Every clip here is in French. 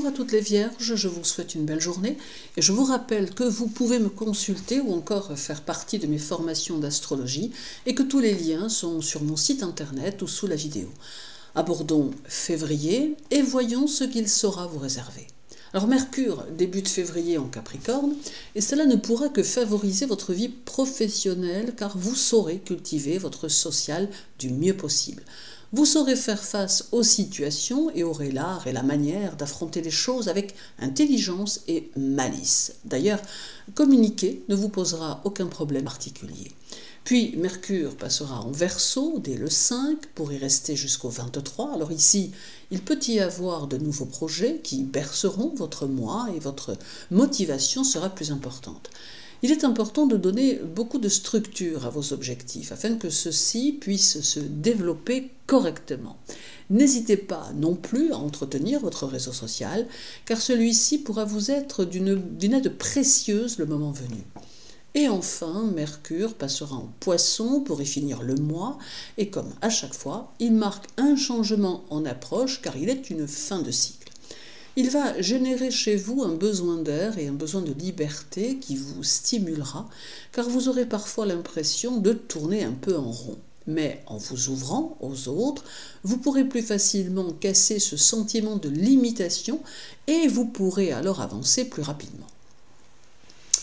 Bonjour à toutes les vierges, je vous souhaite une belle journée et je vous rappelle que vous pouvez me consulter ou encore faire partie de mes formations d'astrologie et que tous les liens sont sur mon site internet ou sous la vidéo. Abordons février et voyons ce qu'il saura vous réserver. Alors Mercure débute février en Capricorne et cela ne pourra que favoriser votre vie professionnelle car vous saurez cultiver votre social du mieux possible. Vous saurez faire face aux situations et aurez l'art et la manière d'affronter les choses avec intelligence et malice. D'ailleurs, communiquer ne vous posera aucun problème particulier. Puis Mercure passera en Verseau dès le 5 pour y rester jusqu'au 23. Alors ici, il peut y avoir de nouveaux projets qui berceront votre mois et votre motivation sera plus importante. Il est important de donner beaucoup de structure à vos objectifs afin que ceux-ci puissent se développer correctement. N'hésitez pas non plus à entretenir votre réseau social car celui-ci pourra vous être d'une aide précieuse le moment venu. Et enfin, Mercure passera en Poisson pour y finir le mois et comme à chaque fois, il marque un changement en approche car il est une fin de cycle. Il va générer chez vous un besoin d'air et un besoin de liberté qui vous stimulera, car vous aurez parfois l'impression de tourner un peu en rond. Mais en vous ouvrant aux autres, vous pourrez plus facilement casser ce sentiment de limitation et vous pourrez alors avancer plus rapidement.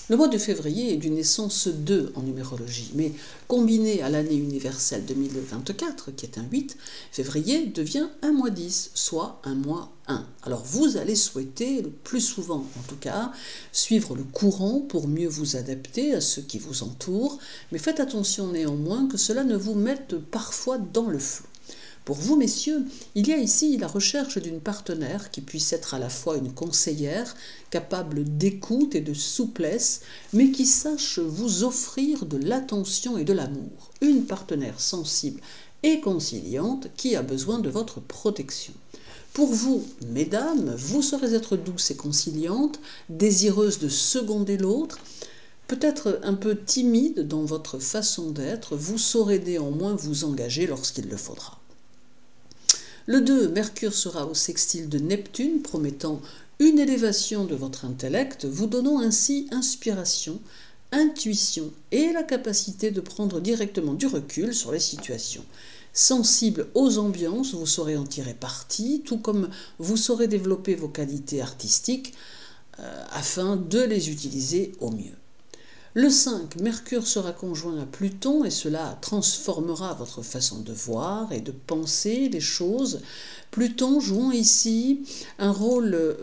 Le mois de février est d'une essence 2 en numérologie, mais combiné à l'année universelle 2024, qui est un 8, février devient un mois 10, soit un mois 1. Alors vous allez souhaiter, le plus souvent en tout cas, suivre le courant pour mieux vous adapter à ceux qui vous entourent, mais faites attention néanmoins que cela ne vous mette parfois dans le flou. Pour vous, messieurs, il y a ici la recherche d'une partenaire qui puisse être à la fois une conseillère, capable d'écoute et de souplesse, mais qui sache vous offrir de l'attention et de l'amour. Une partenaire sensible et conciliante qui a besoin de votre protection. Pour vous, mesdames, vous saurez être douce et conciliante, désireuse de seconder l'autre, peut-être un peu timide dans votre façon d'être, vous saurez néanmoins vous engager lorsqu'il le faudra. Le 2, Mercure sera au sextile de Neptune, promettant une élévation de votre intellect, vous donnant ainsi inspiration, intuition et la capacité de prendre directement du recul sur les situations. Sensible aux ambiances, vous saurez en tirer parti, tout comme vous saurez développer vos qualités artistiques afin de les utiliser au mieux. Le 5, Mercure sera conjoint à Pluton et cela transformera votre façon de voir et de penser les choses. Pluton jouant ici un rôle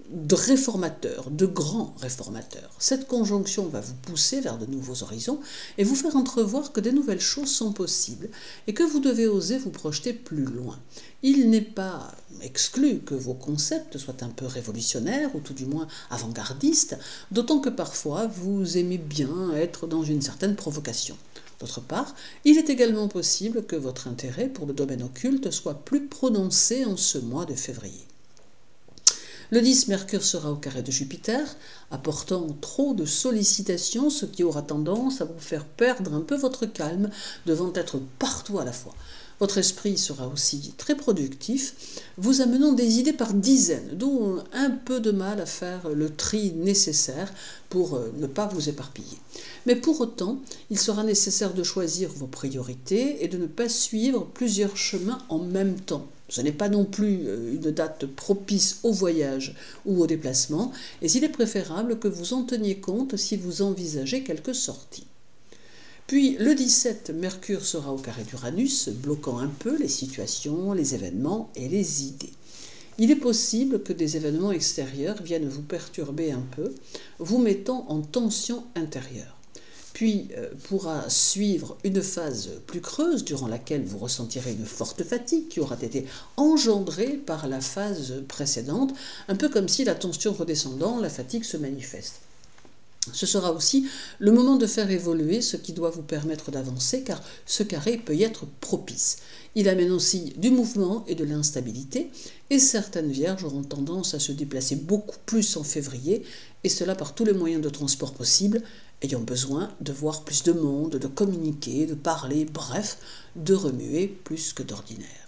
de réformateur, de grand réformateur. Cette conjonction va vous pousser vers de nouveaux horizons et vous faire entrevoir que de nouvelles choses sont possibles et que vous devez oser vous projeter plus loin. Il n'est pas exclu que vos concepts soient un peu révolutionnaires ou tout du moins avant-gardistes, d'autant que parfois vous aimez bien être dans une certaine provocation. D'autre part, il est également possible que votre intérêt pour le domaine occulte soit plus prononcé en ce mois de février. Le 10, Mercure sera au carré de Jupiter, apportant trop de sollicitations, ce qui aura tendance à vous faire perdre un peu votre calme devant être partout à la fois. Votre esprit sera aussi très productif, vous amenant des idées par dizaines, d'où un peu de mal à faire le tri nécessaire pour ne pas vous éparpiller. Mais pour autant, il sera nécessaire de choisir vos priorités et de ne pas suivre plusieurs chemins en même temps. Ce n'est pas non plus une date propice au voyage ou au déplacement, et il est préférable que vous en teniez compte si vous envisagez quelques sorties. Puis le 17, Mercure sera au carré d'Uranus, bloquant un peu les situations, les événements et les idées. Il est possible que des événements extérieurs viennent vous perturber un peu, vous mettant en tension intérieure. Puis pourra suivre une phase plus creuse durant laquelle vous ressentirez une forte fatigue qui aura été engendrée par la phase précédente, un peu comme si la tension redescendant, la fatigue se manifeste. Ce sera aussi le moment de faire évoluer ce qui doit vous permettre d'avancer car ce carré peut y être propice. Il amène aussi du mouvement et de l'instabilité et certaines vierges auront tendance à se déplacer beaucoup plus en février et cela par tous les moyens de transport possibles, ayant besoin de voir plus de monde, de communiquer, de parler, bref, de remuer plus que d'ordinaire.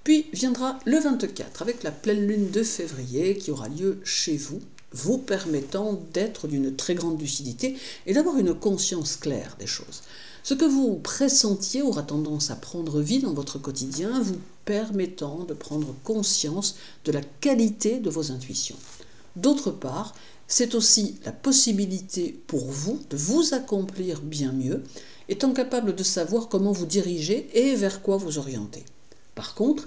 Puis viendra le 24 avec la pleine lune de février qui aura lieu chez vous, vous permettant d'être d'une très grande lucidité et d'avoir une conscience claire des choses. Ce que vous pressentiez aura tendance à prendre vie dans votre quotidien, vous permettant de prendre conscience de la qualité de vos intuitions. D'autre part, c'est aussi la possibilité pour vous de vous accomplir bien mieux, étant capable de savoir comment vous diriger et vers quoi vous orienter. Par contre,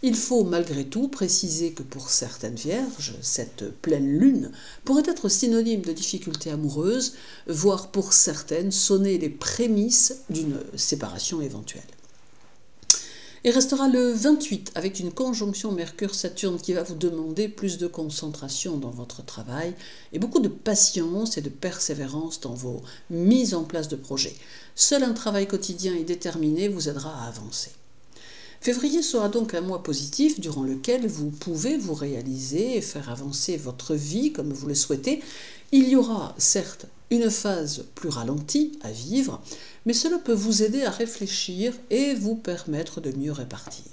il faut malgré tout préciser que pour certaines vierges, cette pleine lune pourrait être synonyme de difficultés amoureuses, voire pour certaines sonner les prémices d'une séparation éventuelle. Il restera le 28 avec une conjonction Mercure-Saturne qui va vous demander plus de concentration dans votre travail et beaucoup de patience et de persévérance dans vos mises en place de projets. Seul un travail quotidien et déterminé vous aidera à avancer. Février sera donc un mois positif durant lequel vous pouvez vous réaliser et faire avancer votre vie comme vous le souhaitez. Il y aura certes une phase plus ralentie à vivre, mais cela peut vous aider à réfléchir et vous permettre de mieux répartir.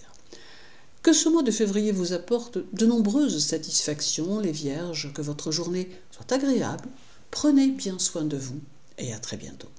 Que ce mois de février vous apporte de nombreuses satisfactions, les Vierges, que votre journée soit agréable, prenez bien soin de vous et à très bientôt.